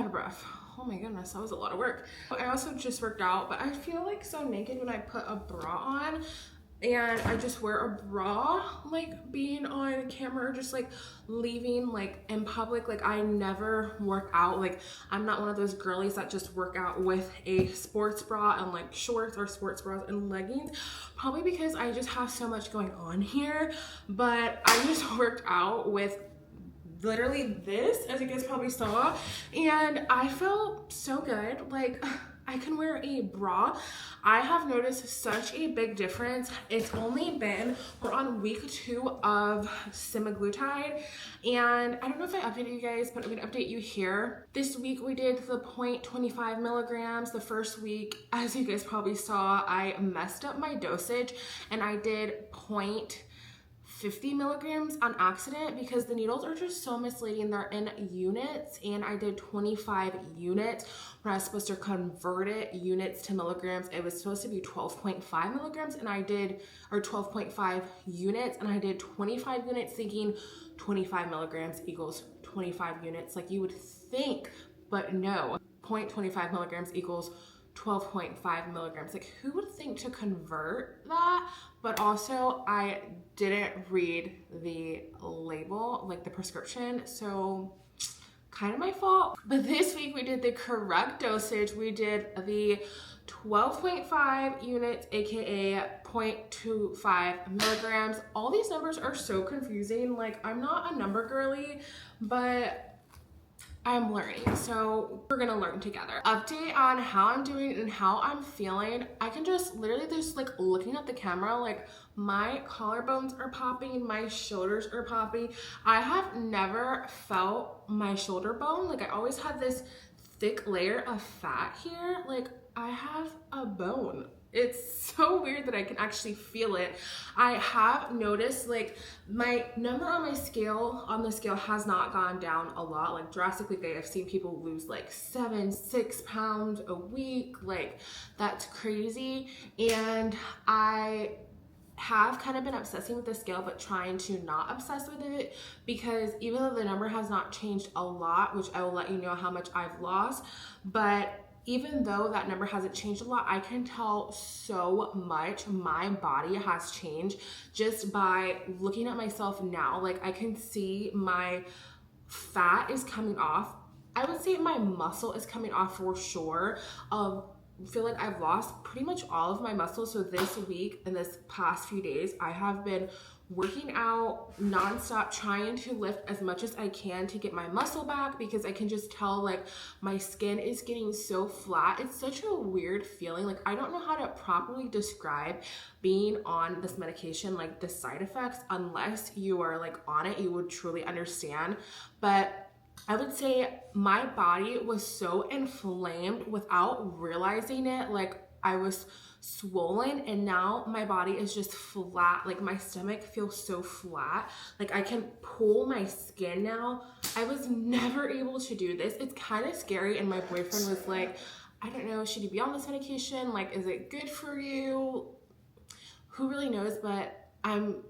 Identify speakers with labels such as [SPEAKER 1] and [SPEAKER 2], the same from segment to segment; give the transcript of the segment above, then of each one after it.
[SPEAKER 1] of breath. Oh my goodness, that was a lot of work. I also just worked out, but I feel like so naked when I put a bra on and I just wear a bra, like being on camera or just like leaving like in public. Like I never work out. Like I'm not one of those girlies that just work out with a sports bra and like shorts or sports bras and leggings, probably because I just have so much going on here. But I just worked out with literally this, as you guys probably saw, and I felt so good. Like I can wear a bra. I have noticed such a big difference. It's only been, we're on week 2 of semaglutide, and I don't know if I updated you guys, but I'm gonna update you here. This week we did the 0.25 milligrams. The first week, as you guys probably saw, I messed up my dosage and I did 0.50 milligrams on accident because the needles are just so misleading. They're in units, and I did 25 units when I was supposed to convert it units to milligrams. It was supposed to be 12.5 milligrams and I did, or 12.5 units, and I did 25 units thinking 25 milligrams equals 25 units like you would think, but no, 0.25 milligrams equals 12.5 milligrams. Like who would think to convert that? But also I didn't read the label, like the prescription, so kind of my fault. But this week we did the correct dosage. We did the 12.5 units, aka 0.25 milligrams. All these numbers are so confusing. Like I'm not a number girly, but I'm learning, so we're gonna learn together. Update on how I'm doing and how I'm feeling. I can just literally just like looking at the camera, like my collarbones are popping, my shoulders are popping. I have never felt my shoulder bone. Like I always had this thick layer of fat here. Like I have a bone. It's so weird that I can actually feel it. I have noticed like my number on my scale, on the scale, has not gone down a lot, like drastically. I've seen people lose like 7-6 pounds a week. Like that's crazy. And I have kind of been obsessing with the scale, but trying to not obsess with it, because even though the number has not changed a lot, which I will let you know how much I've lost, but even though that number hasn't changed a lot, I can tell so much my body has changed just by looking at myself now. Like I can see my fat is coming off. I would say my muscle is coming off for sure. Feel like I've lost pretty much all of my muscles. So this week and this past few days, I have been working out nonstop, trying to lift as much as I can to get my muscle back, because I can just tell like my skin is getting so flat. It's such a weird feeling. Like I don't know how to properly describe being on this medication, like the side effects. Unless you are like on it, you would truly understand. But I would say my body was so inflamed without realizing it. Like I was swollen, and now my body is just flat. Like my stomach feels so flat. Like I can pull my skin now. I was never able to do this. It's kind of scary. And my boyfriend was like, I don't know, should you be on this medication? Like, is it good for you? Who really knows? But I'm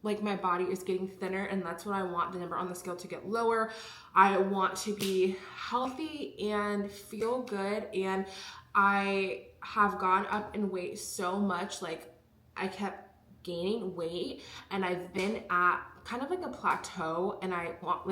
[SPEAKER 1] like, my body is getting thinner, and that's what I want the number on the scale to get lower. I want to be healthy and feel good, and I have gone up in weight so much. Like I kept gaining weight, and I've been at kind of like a plateau, and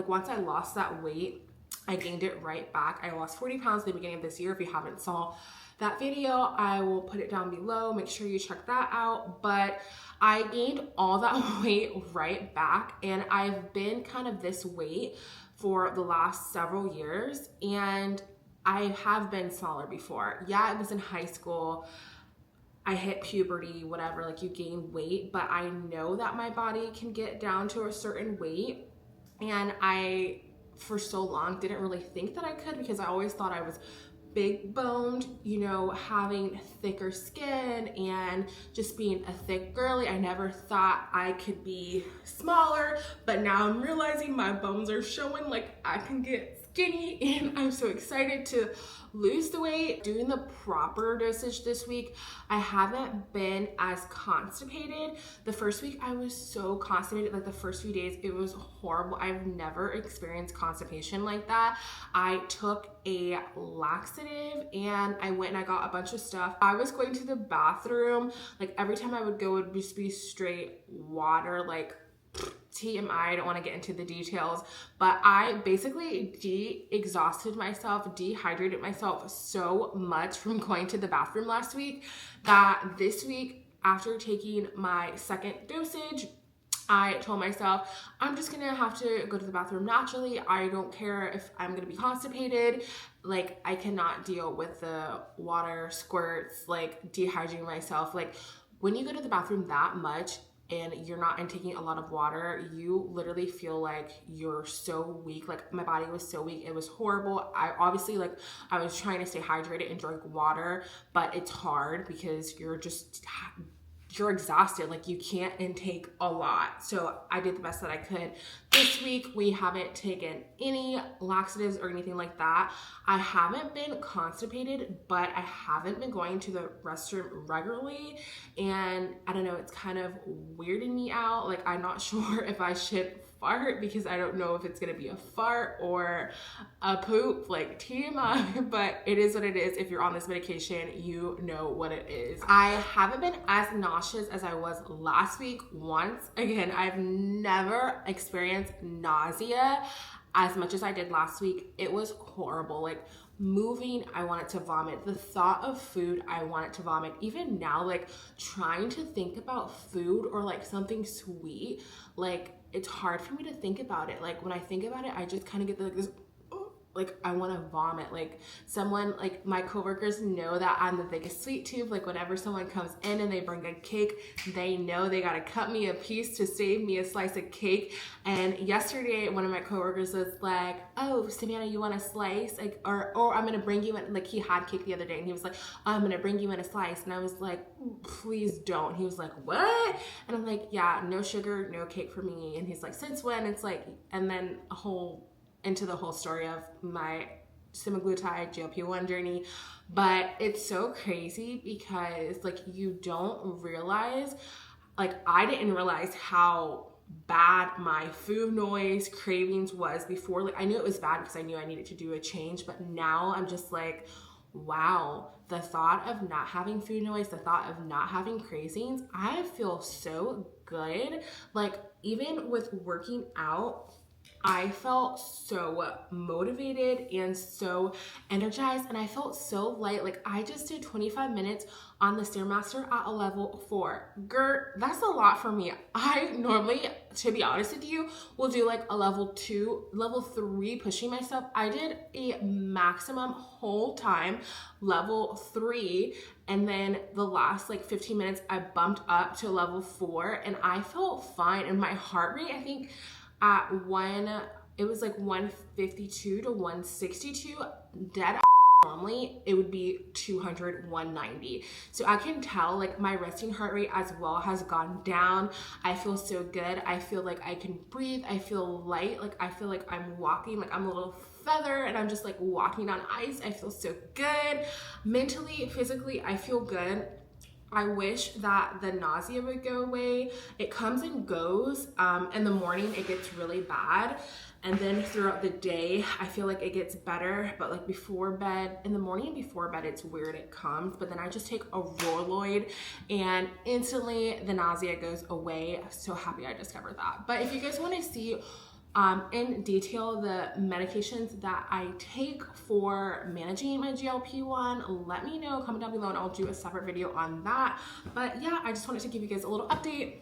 [SPEAKER 1] once I lost that weight, I gained it right back. I lost 40 pounds at the beginning of this year. If you haven't saw that video, I will put it down below. Make sure you check that out. But I gained all that weight right back, and I've been kind of this weight for the last several years, and I have been smaller before. Yeah, it was in high school. I hit puberty, whatever, like you gain weight, but I know that my body can get down to a certain weight, and I, for so long, didn't really think that I could, because I always thought I was big boned, you know, having thicker skin and just being a thick girly. I never thought I could be smaller, but now I'm realizing my bones are showing. Like I can get skinny and I'm so excited to lose the weight. Doing the proper dosage this week, I haven't been as constipated. The first week I was so constipated, like the first few days, it was horrible. I've never experienced constipation like that. I took a laxative and I went and I got a bunch of stuff. I was going to the bathroom, like every time I would go, it would just be straight water, like TMI, I don't want to get into the details, but I basically exhausted myself, dehydrated myself so much from going to the bathroom last week that this week, after taking my second dosage, I told myself, I'm just gonna have to go to the bathroom naturally. I don't care if I'm gonna be constipated. Like, I cannot deal with the water squirts, like dehydrating myself. Like, when you go to the bathroom that much, and you're not intaking a lot of water, you literally feel like you're so weak. Like, my body was so weak. It was horrible. I obviously, like, I was trying to stay hydrated and drink water, but it's hard because you're exhausted. Like, you can't intake a lot. So I did the best that I could. This week, we haven't taken any laxatives or anything like that. I haven't been constipated, but I haven't been going to the restroom regularly. And I don't know, it's kind of weirding me out. Like, I'm not sure if I should fart because I don't know if it's gonna be a fart or a poop, like TMI, but it is what it is. If you're on this medication, you know what it is. I haven't been as nauseous as I was last week once. Again, I've never experienced nausea as much as I did last week. It was horrible. Like, moving, I wanted to vomit. The thought of food, I wanted to vomit. Even now, like, trying to think about food or like something sweet, like, it's hard for me to think about it. Like, when I think about it, I just kind of get like this, like, I want to vomit. Like, someone, like, my coworkers know that I'm the biggest sweet tooth. Like, whenever someone comes in and they bring a cake, they know they got to cut me a piece to save me a slice of cake. And yesterday, one of my coworkers was like, oh, Savannah, you want a slice? Like, or I'm going to bring you in, like, he had cake the other day and he was like, I'm going to bring you in a slice. And I was like, please don't. He was like, what? And I'm like, yeah, no sugar, no cake for me. And he's like, since when? It's like, and then into the whole story of my semaglutide GLP-1 journey. But it's so crazy because, like, you don't realize, like, I didn't realize how bad my food noise cravings was before. Like, I knew it was bad because I knew I needed to do a change, but now I'm just like, wow, the thought of not having food noise, the thought of not having cravings, I feel so good. Like, even with working out, I felt so motivated and so energized, and I felt so light. Like, I just did 25 minutes on the Stairmaster at a level 4. Girl, that's a lot for me. I normally, to be honest with you, will do like a level 2, level 3 pushing myself. I did a maximum whole time level 3, and then the last like 15 minutes I bumped up to level 4, and I felt fine. And my heart rate, I think at it was like 152 to 162 dead. Normally it would be 200, 190. So I can tell, like, my resting heart rate as well has gone down. I feel so good. I feel like I can breathe. I feel light. Like, I feel like I'm walking, like I'm a little feather and I'm just like walking on ice. I feel so good. Mentally, physically, I feel good. I wish that the nausea would go away. It comes and goes. In the morning, it gets really bad. And then throughout the day, I feel like it gets better. But like before bed, in the morning and before bed, it's weird, it comes. But then I just take a Roloid and instantly the nausea goes away. I'm so happy I discovered that. But if you guys want to see in detail the medications that I take for managing my GLP-1, let me know, comment down below and I'll do a separate video on that. But yeah, I just wanted to give you guys a little update.